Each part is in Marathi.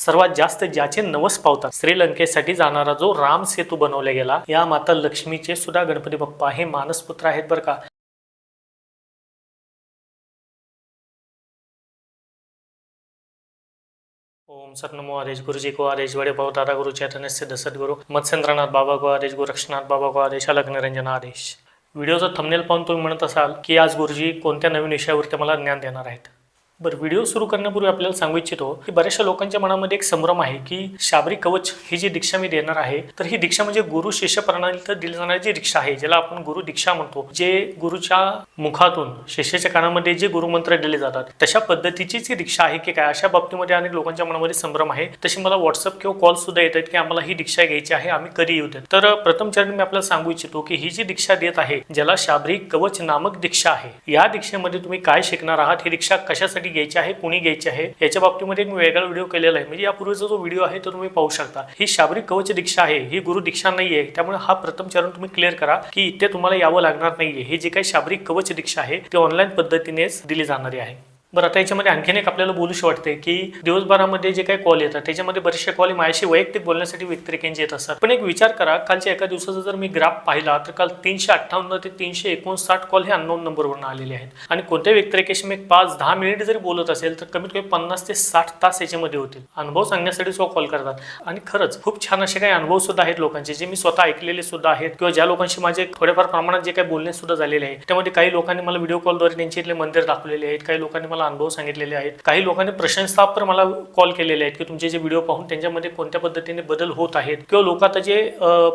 सर्वात जास्त ज्याचे नवस पावतात श्रीलंकेसाठी जाणारा जो राम सेतू बनवला गेला, या माता लक्ष्मीचे सुद्धा गणपती बाप्पा हे मानसपुत्र आहेत बरं का। ओम सतनमो हरेश गुरुजी को हरेश वडे भाऊ दादा गुरु चैतन्य सिद्ध सद्गुरु मत्स्येंद्रनाथ बाबा को हरेश गोरक्षनाथ बाबा को हरेश अलग निरंजन हरेश। व्हिडिओचा थंबनेल पाहून तुम्ही म्हणत असाल की आज गुरुजी कोणत्या नवीन विषयावरती मला ज्ञान देणार आहेत। बरं, व्हिडिओ सुरू करण्यापूर्वी आपल्याला सांगू इच्छितो की बऱ्याचशा लोकांच्या मनामध्ये एक संभ्रम आहे की शाबरी कवच ही जी दीक्षा मी देणार आहे, तर ही दीक्षा म्हणजे गुरु शिष्य प्रणालीत दिली जाणारी जी दीक्षा आहे, ज्याला आपण गुरु दीक्षा म्हणतो, जे गुरुच्या मुखातून शिष्याच्या कानामध्ये जे गुरुमंत्र दिले जातात तशा पद्धतीचीच ही दीक्षा आहे की काय, अशा बाबतीमध्ये अनेक लोकांच्या मनामध्ये संभ्रम आहे। तशी मला व्हॉट्सअप किंवा कॉल सुद्धा येतात की आम्हाला ही दीक्षा घ्यायची आहे, आम्ही कधी येऊ देत। तर प्रथम चरण मी आपल्याला सांगू इच्छितो की ही जी दीक्षा देत आहे, ज्याला शाबरी कवच नामक दीक्षा आहे, या दीक्षेमध्ये तुम्ही काय शिकणार आहात, ही दीक्षा कशासाठी घ्यायची आहे, कुणी घ्यायची आहे, याच्या बाबतीमध्ये मी वेगळा व्हिडिओ केलेला आहे, म्हणजे यापूर्वीचा जो व्हिडिओ आहे तो तुम्ही पाहू शकता। ही शाबरी कवच दीक्षा आहे, ही गुरु दीक्षा नाहीये, त्यामुळे हा प्रथम चरण तुम्ही क्लिअर करा की इथे तुम्हाला यावं लागणार नाहीये। हे जे काही शाबरी कवच दीक्षा आहे ते ऑनलाईन पद्धतीनेच दिली जाणारी आहे। बरं, आता याच्यामध्ये आणखीन एक आपल्याला बोलूशी वाटते की दिवसभरामध्ये जे काही कॉल येतात त्याच्यामध्ये बरेचसे कॉल माझ्याशी वैयक्तिक बोलण्यासाठी व्यतिरेकांचे येत असतात, पण एक विचार करा, कालच्या एका दिवसाचा जर मी ग्राफ पाहिला तर काल 358 ते 359 कॉल हे अननोन नंबरवरून आलेले आहेत, आणि कोणत्याही व्यतिरेकाशी मी 5-10 मिनिट जरी बोलत असेल तर कमीत कमी 50 ते 60 तास याच्यामध्ये होतील। अनुभव सांगण्यासाठी कॉल करतात, आणि खरंच खूप छान असे काही अनुभव सुद्धा आहेत लोकांचे, जे मी स्वतः ऐकलेले सुद्धा आहेत, किंवा ज्या लोकांशी माझे थोड्याफार प्रमाणात जे काही बोलणे सुद्धा झालेले आहे, त्यामध्ये काही लोकांनी मला व्हिडिओ कॉलद्वारे त्यांचे इथले मंदिर दाखवलेले आहेत, काही लोकांनी मला अनुभव सांगितलेले आहेत, काही लोकांनी प्रशंसापर मला कॉल केलेले आहेत की तुमचे जे व्हिडिओ पाहून त्यांच्यामध्ये कोणत्या पद्धतीने बदल होत आहेत, किंवा लोक आता जे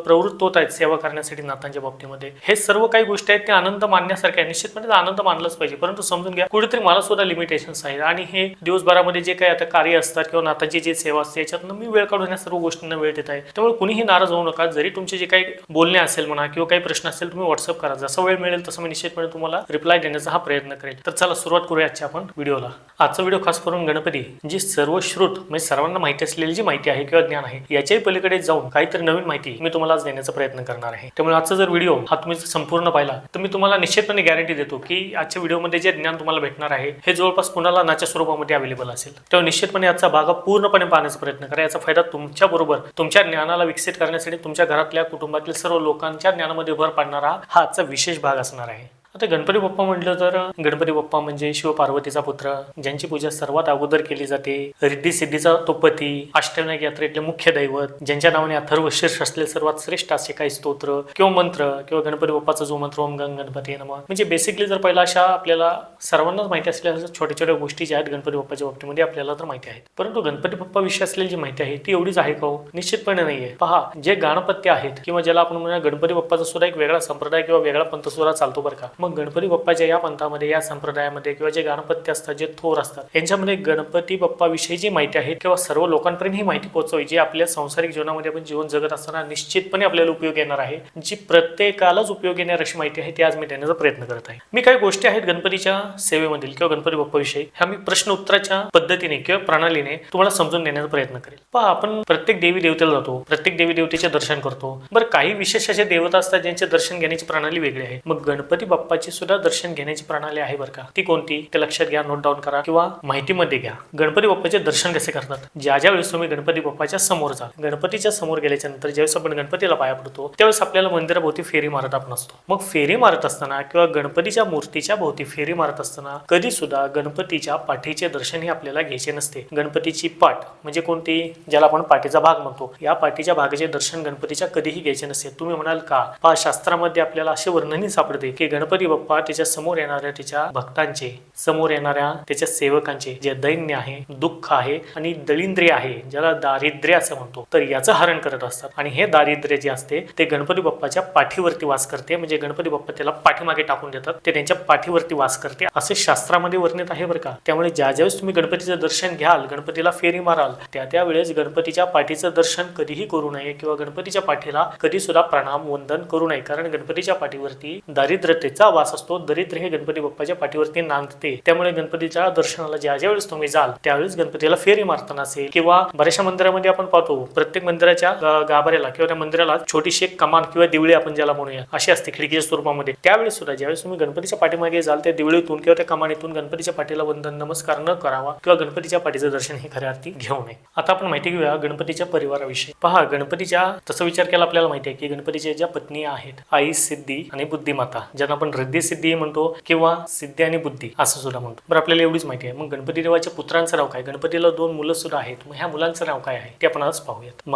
प्रवृत्त होत आहेत सेवा करण्यासाठी नातांच्या बाबतीमध्ये, हे सर्व काही गोष्टी आहेत ते आनंद मानण्यासारखे आहे। निश्चितपणे आनंद मानलाच पाहिजे, परंतु समजून घ्या कुठेतरी मला सुद्धा लिमिटेशन्स आहेत, आणि हे दिवसभरामध्ये जे काही आता कार्य असतात किंवा नातांची जी सेवा असते याच्यातनं मी वेळ काढून या सर्व गोष्टींना वेळ देत आहे। त्यामुळे कुणीही नाराज होऊ नका, जरी तुमचे जे काही बोलणे असेल म्हणा किंवा काही प्रश्न असेल तुम्ही व्हॉट्सअप करा, जसा वेळ मिळेल तसं मी निश्चितपणे तुम्हाला रिप्लाय देण्याचा हा प्रयत्न करेल। तर चला सुरुवात करूया आजच्या आपण व्हिडिओला। आजचा व्हिडिओ खास करून गणपती, जी सर्वश्रुत म्हणजे सर्वांना माहिती असलेली जी माहिती आहे किंवा ज्ञान आहे, याच्याही पलीकडे जाऊन काहीतरी नवीन माहिती मी तुम्हाला आज देण्याचा प्रयत्न करणार आहे। त्यामुळे आजचा जर व्हिडिओ हा तुम्ही संपूर्ण पाहिला तर मी तुम्हाला निश्चितपणे गॅरंटी देतो की आजच्या व्हिडिओमध्ये जे ज्ञान तुम्हाला भेटणार आहे हे जवळपास कुणाला नाच्या स्वरूपामध्ये अवेलेबल असेल। तेव्हा निश्चितपणे आजचा भाग पूर्णपणे पाहण्याचा प्रयत्न करा। याचा फायदा तुमच्या बरोबर तुमच्या ज्ञानाला विकसित करण्यासाठी तुमच्या घरातल्या कुटुंबातील सर्व लोकांच्या ज्ञानामध्ये भर पाडणारा हा आजचा विशेष भाग असणार आहे। आता गणपती बाप्पा म्हटलं तर गणपती बाप्पा म्हणजे शिव पार्वतीचा पुत्र, ज्यांची पूजा सर्वात अगोदर केली जाते, रिद्धी सिद्धीचा तो पती, अष्टविनायक यात्रेतले मुख्य दैवत, ज्यांच्या नावाने अथर्वशीर्ष असलेले सर्वात श्रेष्ठ असे काही स्तोत्र किंवा मंत्र किंवा गणपती बाप्पाचा जो मंत्र ओम गंग गणपती नमः, म्हणजे बेसिकली जर पहिला अशा आपल्याला सर्वांनाच माहिती असलेल्या छोट्या छोट्या गोष्टी ज्या आहेत गणपती बाप्पाच्या बाबतीमध्ये आपल्याला तर माहिती आहेत, परंतु गणपती बाप्पा विषयी असलेली जी माहिती आहे ती एवढीच आहे का? निश्चितपणे नाहीये। पहा, जे गणपत्य आहेत किंवा ज्याला आपण म्हणूया गणपती बाप्पाचा सुद्धा एक वेगळा संप्रदाय किंवा वेगळा पंथ सुद्धा चालतो बरं का। मग गणपती बाप्पाच्या या पंथामध्ये, या संप्रदायामध्ये किंवा जे गणपती असतात, जे थोर असतात, यांच्यामध्ये गणपती बाप्पा विषयी जी माहिती आहे किंवा सर्व लोकांपर्यंत ही माहिती पोहोचवावी, जी आपल्या सांसारिक जीवनामध्ये आपण जीवन जगत असताना निश्चितपणे आपल्याला उपयोग येणार आहे, जी प्रत्येकालाच उपयोग येणार अशी माहिती आहे ती आज मी देण्याचा प्रयत्न करत आहे। मी काही गोष्टी आहेत गणपतीच्या सेवेमधील किंवा गणपती बाप्पा विषयी ह्या मी प्रश्न उत्तराच्या पद्धतीने किंवा प्रणालीने तुम्हाला समजून देण्याचा प्रयत्न करेल। पहा, आपण प्रत्येक देवी देवतेला जातो, प्रत्येक देवी देवतेचे दर्शन करतो। बरं, काही विशेष असे देवता असतात ज्यांचे दर्शन घेण्याची प्रणाली वेगळी आहे। मग गणपती बाप्पाची सुद्धा दर्शन घेण्याची प्रणाली आहे बरं का। ती कोणती ते लक्षात घ्या, नोट डाऊन करा किंवा माहितीमध्ये घ्या। गणपती बाप्पाचे दर्शन कसे करतात? ज्या वेळेस तुम्ही गणपती बाप्पाच्या समोर जा, गणपतीच्या समोर गेल्याच्या नंतर ज्यावेळेस आपण गणपतीला पाया पडतो त्यावेळेस आपल्याला मंदिराभोवती फेरी मारत आपण असतो। मग फेरी मारत असताना किंवा गणपतीच्या मूर्तीच्या भोवती फेरी मारत असताना कधी सुद्धा गणपतीच्या पाठीचे दर्शन हे आपल्याला घ्यायचे नसते। गणपतीची पाठ म्हणजे कोणती, ज्याला आपण पाठीचा भाग म्हणतो, या पाठीच्या भागाचे दर्शन गणपतीच्या कधीही घ्यायचे नसते। तुम्ही म्हणाल का? पहा, शास्त्रामध्ये आपल्याला असे वर्णनही सापडते की गणपती बाप्पा त्याच्या समोर येणाऱ्या त्याच्या भक्तांचे, समोर येणाऱ्या त्याच्या सेवकांचे जे दैन्य आहे, दुःख आहे आणि दळिंद्रिय आहे, ज्याला दारिद्र्य असं म्हणतो, तर याचं हरण करत असतात। आणि हे दारिद्र्य जे असते ते गणपती बाप्पाच्या पाठीवरती वास करते, म्हणजे गणपती बाप्पा त्याला पाठीमागे टाकून देतात, ते त्यांच्या पाठीवरती वास करते असे शास्त्रामध्ये वर्णित आहे बरं का। त्यामुळे ज्यावेळेस तुम्ही गणपतीचं दर्शन घ्याल, गणपतीला फेरी माराल, त्यावेळेस गणपतीच्या पाठीचं दर्शन कधीही करू नये किंवा गणपतीच्या पाठीला कधी सुद्धा प्रणाम वंदन करू नये, कारण गणपतीच्या पाठीवरती दारिद्र्यतेचा वास असतो, दरिद्र हे गणपती बाप्पाच्या पाठीवरती नांदते. त्यामुळे गणपतीच्या दर्शनाला ज्या वेळेस तुम्ही जाल त्यावेळेस गणपतीला फेरी मारताना असेल किंवा बऱ्याचशा मंदिरामध्ये आपण पाहतो प्रत्येक मंदिराच्या गाभाऱ्याला किंवा त्या मंदिराला छोटीशी एक कमान किंवा दिवळी आपण ज्याला म्हणूया अशी असते खिडकीच्या स्वरूपामध्ये. त्यावेळेस सुद्धा ज्यावेळेस तुम्ही गणपतीच्या पाठीमागे जाल त्या दिवळीतून किंवा त्या कमानीतून गणपतीच्या पाठीला वंदन नमस्कार न करावा किंवा गणपतीच्या पाठीचं दर्शन हे खऱ्या अर्थी घेऊ नये. आता आपण माहिती घेऊया गणपतीच्या परिवाराविषयी. पहा, गणपतीच्या तसं विचार केला आपल्याला माहिती आहे की गणपतीच्या ज्या पत्नी आहेत आई, सिद्धी आणि बुद्धिमाता, ज्यांना आपण रिद्धी सिद्धी म्हणतो किंवा सिद्धी आणि बुद्धी असं सुद्धा म्हणतो. बरं, आपल्याला एवढीच माहिती आहे. मग गणपती देवाच्या पुत्रांचं नाव काय? गणपतीला 2 मुलं सुद्धा आहेत. मग ह्या मुलांचं नाव काय आहे ते आपण आज पाहूयात.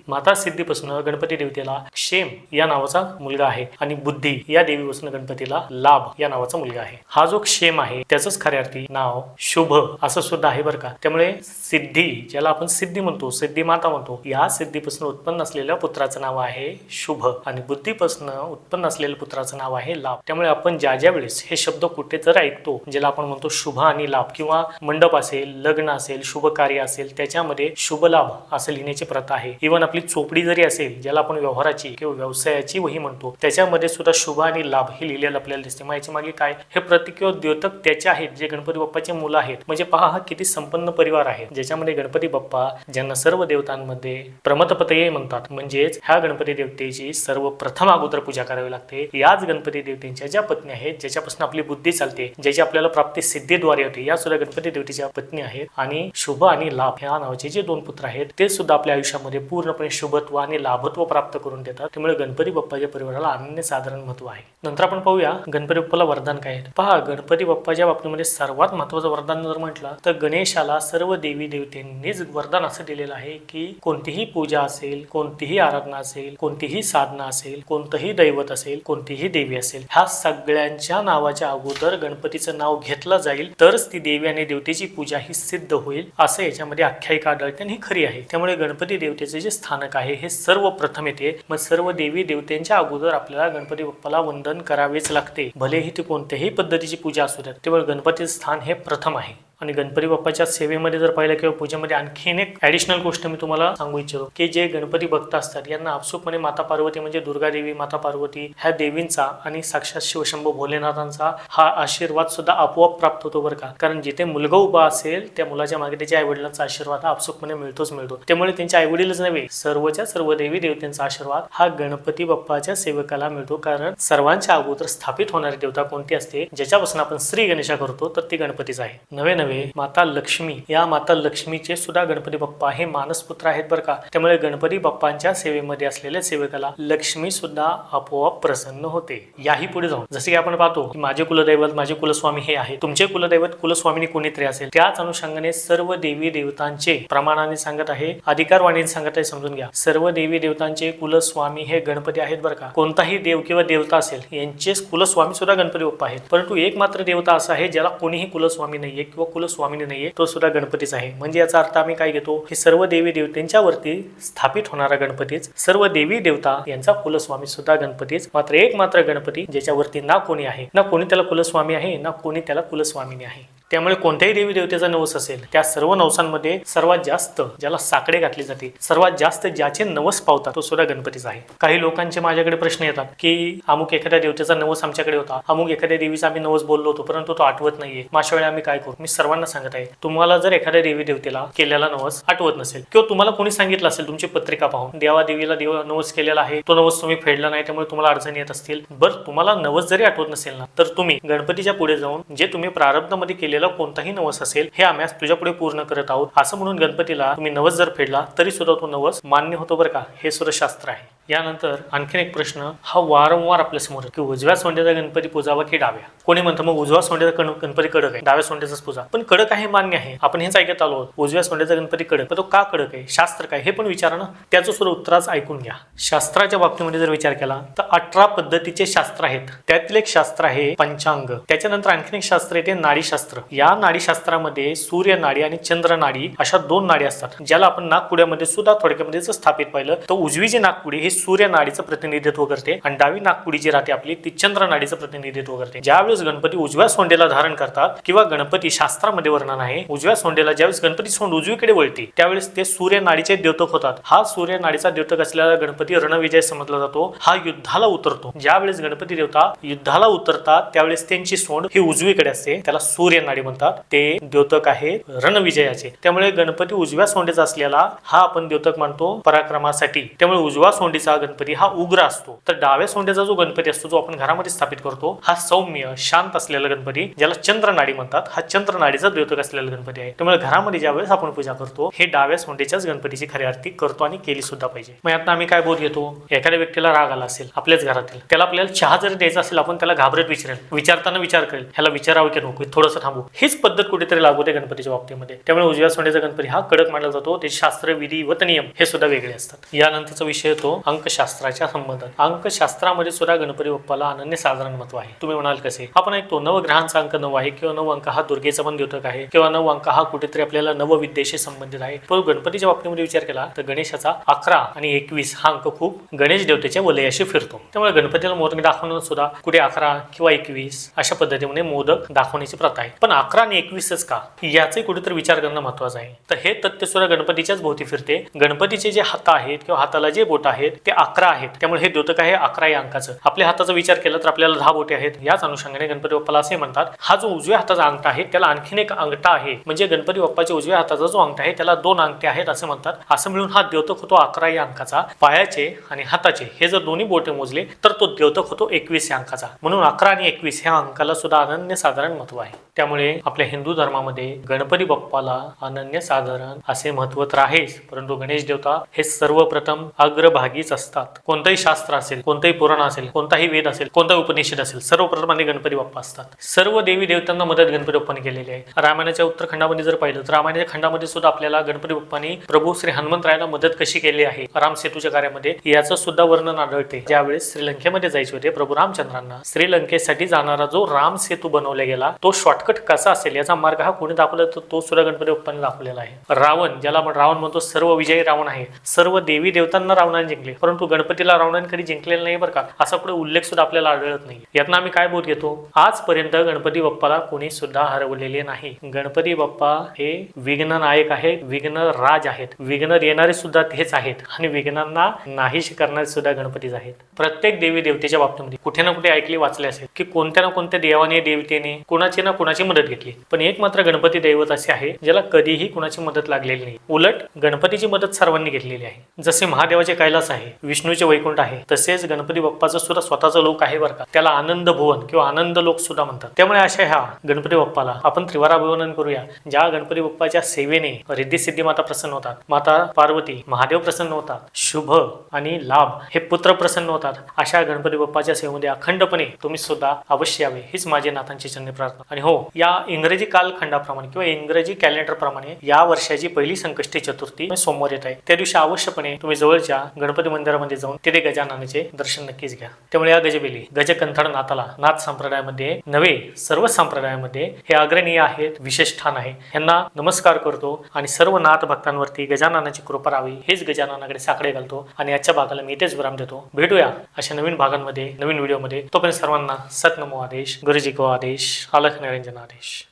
माता सिद्धीपासून गणपती देवतेला क्षेम या नावाचा मुलगा आहे आणि बुद्धी या देवीपासून गणपतीला लाभ या नावाचा मुलगा आहे. हा जो क्षेम आहे त्याचंच खऱ्या अर्थी नाव शुभ असं सुद्धा आहे बरं का. त्यामुळे सिद्धी, ज्याला आपण सिद्धी म्हणतो, सिद्धी माता म्हणतो, या सिद्धीपासून उत्पन्न असलेल्या पुत्राचं नाव आहे शुभ आणि बुद्धीपासून उत्पन्न असलेल्या पुत्राचं नाव आहे लाभ. त्यामुळे आपण ज्या वेळेस हे शब्द कुठे जर ऐकतो, ज्याला आपण म्हणतो शुभ आणि लाभ, किंवा मंडप असेल, लग्न असेल, शुभ कार्य असेल, त्याच्यामध्ये शुभ लाभ असं लिहिण्याची प्रथा आहे. इव्हन आपली चोपडी जरी असेल, ज्याला आपण व्यवहाराची किंवा व्यवसायाची वही म्हणतो, त्याच्यामध्ये सुद्धा शुभ आणि लाभ हे लिहिलेलं आपल्याला दिसते. मग याच्या मागे काय? हे प्रतीक किंवा द्योतक त्याचे आहेत जे गणपती बाप्पाचे मुलं आहेत. म्हणजे पहा, हा किती संपन्न परिवार आहे ज्याच्यामध्ये गणपती बाप्पा, ज्यांना सर्व देवतांमध्ये प्रमथपतये म्हणतात, म्हणजेच ह्या गणपती देवतेची सर्वप्रथम अगोदर पूजा करावी लागते. याच गणपती देवतेच्या ज्या पत्नी आहेत, ज्याच्यापासून आपली बुद्धी चालते, ज्याची आपल्याला प्राप्ती सिद्धीद्वारे होते, या सुद्धा गणपती देवतेच्या पत्नी आहेत. आणि शुभ आणि लाभ ह्या नावाचे जे 2 पुत्र आहेत ते सुद्धा आपल्या आयुष्यामध्ये पूर्णपणे शुभत्व आणि लाभत्व प्राप्त करून देतात. त्यामुळे गणपती बाप्पाच्या परिवाराला अनन्यसाधारण महत्व आहे. नंतर आपण पाहूया गणपती बाप्पाला वरदान काय आहे. पहा, गणपती बाप्पाच्या बाबतीमध्ये सर्वात महत्वाचं वरदान जर म्हटलं तर गणेशाला सर्व देवी देवतेंनीच वरदान असं दिलेलं आहे की कोणतीही पूजा असेल, कोणतीही आराधना असेल, कोणतीही साधना असेल, कोणतंही दैवत असेल, कोणतीही देवी असेल, ह्या सगळ्यांच्या नावाच्या अगोदर गणपतीचं नाव घेतलं जाईल तरच ती देवी आणि देवतेची पूजा ही सिद्ध होईल, असं याच्यामध्ये आख्यायिका आढळते आणि ही खरी आहे. त्यामुळे गणपती देवतेचे जे स्थानक आहे हे सर्वप्रथम येते. मग सर्व देवी देवतेंच्या अगोदर आपल्याला गणपती बाप्पाला वंदन करावेच लागते, भलेही ती कोणत्याही पद्धतीची पूजा असू द्या. त्यामुळे गणपतीचं स्थान हे प्रथम आहे. आणि गणपती बाप्पाच्या सेवेमध्ये जर पाहिलं किंवा पूजेमध्ये आणखीन एक ॲडिशनल गोष्ट मी तुम्हाला सांगू इच्छितो की जे गणपती भक्त असतात यांना आपसुकपणे माता पार्वती म्हणजे दुर्गा देवी, माता पार्वती ह्या देवींचा आणि साक्षात शिवशंभू भोलेनाथांचा हा आशीर्वाद सुद्धा आपोआप प्राप्त होतो बरं का. कारण जिथे मुलगा उभा असेल त्या मुलाच्या मागे त्याच्या आईवडिलांचा आशीर्वाद हा आपसुकपणे मिळतो. त्यामुळे त्यांच्या आईवडीलच नव्हे, सर्वच्या सर्व देवी देवतांचा आशीर्वाद हा गणपती बाप्पाच्या सेवकाला मिळतो. कारण सर्वांच्या अगोदर स्थापित होणारी देवता कोणती असते, ज्याच्यापासून आपण श्री गणेशा करतो, तर ती गणपतीच आहे. नवे माता लक्ष्मी, या माता लक्ष्मीचे सुद्धा गणपती बाप्पा हे मानसपुत्र आहेत बरं का. त्यामुळे गणपती बाप्पांच्या सेवेमध्ये असलेल्या सेवकाला लक्ष्मी सुद्धा आपोआप प्रसन्न होते. याही पुढे जाऊन जसे की आपण पाहतो की माझे कुलदैवत, माझे कुलस्वामी हे आहे, तुमचे कुलदैवत कुलस्वामीनी कोणीतरी असेल, त्याच अनुषंगाने सर्व देवी देवतांचे प्रमाणाने सांगत आहे, अधिकारवाणीने सांगत आहे, समजून घ्या. सर्व देवी देवतांचे कुलस्वामी हे गणपती आहेत बरं का. कोणताही देव किंवा देवता असेल यांचे कुलस्वामी सुद्धा गणपती बाप्पा आहेत. परंतु एक मात्र देवता असा आहे ज्याला कोणीही कुलस्वामी नाहीये किंवा कुलस्वामी नाहीये, तो सुद्धा गणपतीच आहे. म्हणजे याचा अर्थ आम्ही काय घेतो की सर्व देवी देवतांच्या वरती स्थापित होणारा गणपतीच, सर्व देवी देवता यांचा कुलस्वामी सुद्धा गणपतीच. मात्र एक मात्र गणपती ज्याच्यावरती ना कोणी आहे, ना कोणी त्याला कुलस्वामी आहे, ना कोणी त्याला कुलस्वामिनी आहे. त्यामुळे कोणत्याही देवी देवतेचा नवस असेल त्या सर्व नवसांमध्ये सर्वात जास्त ज्याला साकडे घातले जाते, सर्वात जास्त ज्याचे नवस पावतात, तो सुद्धा गणपतीच आहे. काही लोकांचे माझ्याकडे प्रश्न येतात की अमुक एखाद्या देवतेचा नवस आमच्याकडे होता, अमुक एखाद्या देवीचा आम्ही नवस बोललो होतो परंतु तो आठवत नाहीये, अशा वेळी आम्ही काय करू. मी सर्वांना सांगत आहे, तुम्हाला जर एखाद्या देवी देवतेला केलेला नवस आठवत नसेल किंवा तुम्हाला कोणी सांगितलं असेल तुमची पत्रिका पाहून देवा देवीला नवस केलेला आहे, तो नवस तुम्ही फेडला नाही, त्यामुळे तुम्हाला अडचणी येत असतील, बरं तुम्हाला नवस जरी आठवत नसेल ना, तर तुम्ही गणपतीच्या पुढे जाऊन जे तुम्ही प्रारब्धामध्ये केलेला कोणताही नवस असेल, हे आम्ही तुझ्या पुढे पूर्ण करत आहोत असं म्हणून गणपतीला तुम्ही नवस जर फेडला तरी सुद्धा तो नवस मान्य होतो बरं का. हे सुद्धा शास्त्र आहे. यानंतर आणखीन एक प्रश्न हा वारंवार आपल्या समोर की उजव्या सोंड्याचा गणपती पूजावा की डाव्या. कोणी म्हणतं मग उजव्या सोंड्याचा गणपती कडक आहे, डाव्या सोंड्याचाच पूजा. पण कडक आहे मान्य आहे, आपण हेच ऐकत आलो. उजव्या सोंड्याचा गणपती कडक, पण तो का कडक आहे, शास्त्र काय, हे पण विचारा ना. त्याचं सुद्धा उत्तराच ऐकून घ्या. शास्त्राच्या बाबतीमध्ये जर विचार केला तर 18 पद्धतीचे शास्त्र आहेत. त्यातील एक शास्त्र आहे पंचांग. त्याच्यानंतर आणखीन एक शास्त्र येते नाडीशास्त्र. या नाडीशास्त्रामध्ये सूर्य नाडी आणि चंद्र नाडी अशा 2 नाडी असतात, ज्याला आपण नागपुड्यामध्ये सुद्धा थोडक्यामध्ये स्थापित पाहिलं तर उजवी जी नागपुडी ही सूर्य नाडीचं प्रतिनिधित्व करते आणि डावी नाकपुडी जी राहते आपली ती चंद्र नाडीचं प्रतिनिधित्व करते. ज्यावेळेस गणपती उजव्या सोंडेला धारण करतात किंवा गणपती शास्त्रामध्ये वर्णन आहे उजव्या सोंडेला ज्यावेळेस गणपती सोंड उजवीकडे वळते त्यावेळेस ते सूर्य नाडीचे द्योतक होतात. हा सूर्य नाडीचा द्योतक असलेला गणपती रणविजय समजला जातो. हा युद्धाला उतरतो. ज्यावेळेस गणपती देवता युद्धाला उतरतात त्यावेळेस त्यांची सोंड ही उजवीकडे असते, त्याला सूर्य नाडी म्हणतात. ते द्योतक आहे रणविजयाचे. त्यामुळे गणपती उजव्या सोंडेचा असलेला हा आपण द्योतक मानतो पराक्रमासाठी. त्यामुळे उजव्या सोंडीचा गणपती हा उग्र असतो. तर डाव्या सोंडेचा जो गणपती असतो जो आपण घरामध्ये स्थापित करतो हा सौम्य शांत असलेला गणपती ज्याला चंद्र नाडी म्हणतात. हा चंद्र नाडीचा द्योतक असलेला गणपती आहे. त्यामुळे घरामध्ये ज्यावेळेस आपण पूजा करतो हे डाव्या सोंडेच्याच गणपतीची खरी आरती करतो आणि केली सुद्धा पाहिजे. मग यातनं आम्ही काय बोध घेतो? एखाद्या व्यक्तीला राग आला असेल आपल्याच घरातील, त्याला आपल्याला चहा जर द्यायचा असेल आपण त्याला घाबरत विचारताना विचार करेल ह्याला विचारावं की नको, थोडंसं थांबू. हीच पद्धत कुठेतरी लागू होते गणपतीच्या बाबतीमध्ये. त्यामुळे उजव्या सोंडेचा गणपती हा कडक मानला जातो. त्याचे शास्त्र, विधी व नियम हे सुद्धा वेगळे असतात. यानंतरचा विषय येतो अंकशास्त्राच्या संबंधात. अंकशास्त्रामध्ये सुद्धा गणपती बाप्पाला अनन्य साधारण महत्व आहे. तुम्ही म्हणाल कसे? आपण ऐकतो नवग्रहांचा अंक 9 आहे किंवा 9 अंक हा दुर्गेचा पण द्योतक आहे किंवा 9 अंक हा कुठेतरी आपल्याला नवविद्येशी संबंधित आहे. पण गणपतीच्या बाबतीमध्ये विचार केला तर गणेशाचा 11 आणि 21 हा अंक खूप गणेश देवतेच्या वलयाशी फिरतो. त्यामुळे गणपतीला मोदक दाखवणं सुद्धा कुठे 11 किंवा 21 अशा पद्धतीने मोदक दाखवण्याची प्रथा आहे. पण 11 आणि 21च का याचाही कुठेतरी विचार करणं महत्वाचं आहे. तर हे तथ्य सुद्धा गणपतीच्याच भोवती फिरते. गणपतीचे जे हात आहेत किंवा हाताला जे बोट आहेत ते 11 आहेत. त्यामुळे हे द्योतक आहे 11 या अंकाचं. आपल्या हाताचा विचार केला तर आपल्याला 10 बोटे आहेत. याच अनुषंगाने गणपती बाप्पाला असे म्हणतात हा जो उजव्या हाताचा अंगठा आहे त्याला आणखीन एक अंगठा आहे. म्हणजे गणपती बाप्पाच्या उजव्या हाताचा जो अंगठा आहे त्याला 2 अंगठे आहेत असं म्हणतात. असं मिळून हा द्योतक होतो 11 या अंकाचा. पायाचे आणि हाताचे हे जर दोन्ही बोटे मोजले तर तो द्योतक होतो 21 या अंकाचा. म्हणून 11 आणि 21 ह्या अंकाला सुद्धा अनन्य साधारण महत्व आहे. त्यामुळे आपल्या हिंदू धर्मामध्ये गणपती बाप्पाला अनन्य साधारण असे महत्व तर आहेच, परंतु गणेश देवता हे सर्वप्रथम अग्रभागीच असतात. कोणतंही शास्त्र असेल, कोणतंही पुराण असेल, कोणताही वेद असेल, कोणताही उपनिषद असेल, सर्वप्रथम आणि गणपती बाप्पा असतात. सर्व देवी देवतांना मदत गणपती बाप्पाने केलेली आहे. रामायणाच्या उत्तरखंडामध्ये जर पाहिलं तर रामायणाच्या खंडामध्ये सुद्धा आपल्याला गणपती बाप्पाने प्रभू श्री हनुमंतरायाला मदत कशी केली आहे राम सेतूच्या कार्यामध्ये याचं सुद्धा वर्णन आढळते. ज्यावेळेस श्रीलंकेमध्ये जायचे होते प्रभू रामचंद्रांना, श्रीलंकेसाठी जाणारा जो राम सेतू बनवला गेला तो शॉर्टकट कसा असेल याचा मार्ग हा कोणी दाखवला तर तो सुद्धा गणपती बाप्पाने दाखवलेला आहे. रावण, ज्याला आपण रावण म्हणतो, सर्व विजयी रावण आहे. सर्व देवी देवतांना रावणाने जिंकले, परंतु गणपतीला रावणाने कधी जिंकलेला नाही बरं का. असा पुढे उल्लेख सुद्धा आपल्याला आढळत नाही. यातनं आम्ही काय बोध घेतो? आजपर्यंत गणपती बाप्पाला कोणी सुद्धा हरवलेले नाही. गणपती बाप्पा हे विघ्न नायक आहेत, विघ्न राज आहेत. विघ्न देणारे सुद्धा तेच आहेत आणि विघ्नांना नाहीशी करणारे सुद्धा गणपतीच आहेत. प्रत्येक देवी देवतेच्या बाबतीमध्ये कुठे ना कुठे ऐकले वाचले असेल की कोणत्या ना कोणत्या देवाने देवतेने कुणाची ना कुणाची मदत घेतली. पण एक मात्र गणपती दैवत असे आहे ज्याला कधीही कुणाची मदत लागलेली नाही. उलट गणपतीची मदत सर्वांनी घेतलेली आहे. जसे महादेवाचे कैलास आहे, विष्णूचे वैकुंठ आहे, तसेच गणपती बाप्पाचं सुद्धा स्वतःचा लोक आहे बरं का. त्याला आनंद भुवन किंवा आनंद लोक सुद्धा म्हणतात. त्यामुळे अशा ह्या गणपती बाप्पाला आपण त्रिवाराभिवंदन करूया. ज्या गणपती बाप्पाच्या सेवेने रिद्धी सिद्धी माता प्रसन्न होतात, माता पार्वती, महादेव प्रसन्न होतात, शुभ आणि लाभ हे पुत्र प्रसन्न होतात. अशा गणपती बाप्पाच्या सेवेमध्ये अखंडपणे तुम्ही सुद्धा अवश्य यावे हीच माझी नाथांची चरणी प्रार्थना. आणि हो, या इंग्रजी कालखंडाप्रमाणे किंवा इंग्रजी कॅलेंडर प्रमाणे या वर्षाची पहिली संकष्टी चतुर्थी सोमवार येत आहे. त्या दिवशी अवश्यपणे तुम्ही जवळच्या गणपती मंदिरामध्ये जाऊन तिथे गजाननाचे दर्शन नक्कीच घ्या. त्यामुळे या गजबेली गजकंथड नाथाला नाथ संप्रदायामध्ये नव्हे सर्व संप्रदायामध्ये हे अग्रणीय आहेत, विशेष स्थान आहे. यांना नमस्कार करतो आणि सर्व नाथ भक्तांवरती गजाननाची कृपा राहावी हेच गजाननाकडे साकडे घालतो आणि आजच्या भागाला मी इथेच विराम देतो. भेटूया अशा नवीन भागांमध्ये, नवीन व्हिडिओमध्ये. तोपर्यंत सर्वांना सत नमो आदेश, गुरुजी को आदेश, अलख निरंजन आदेश.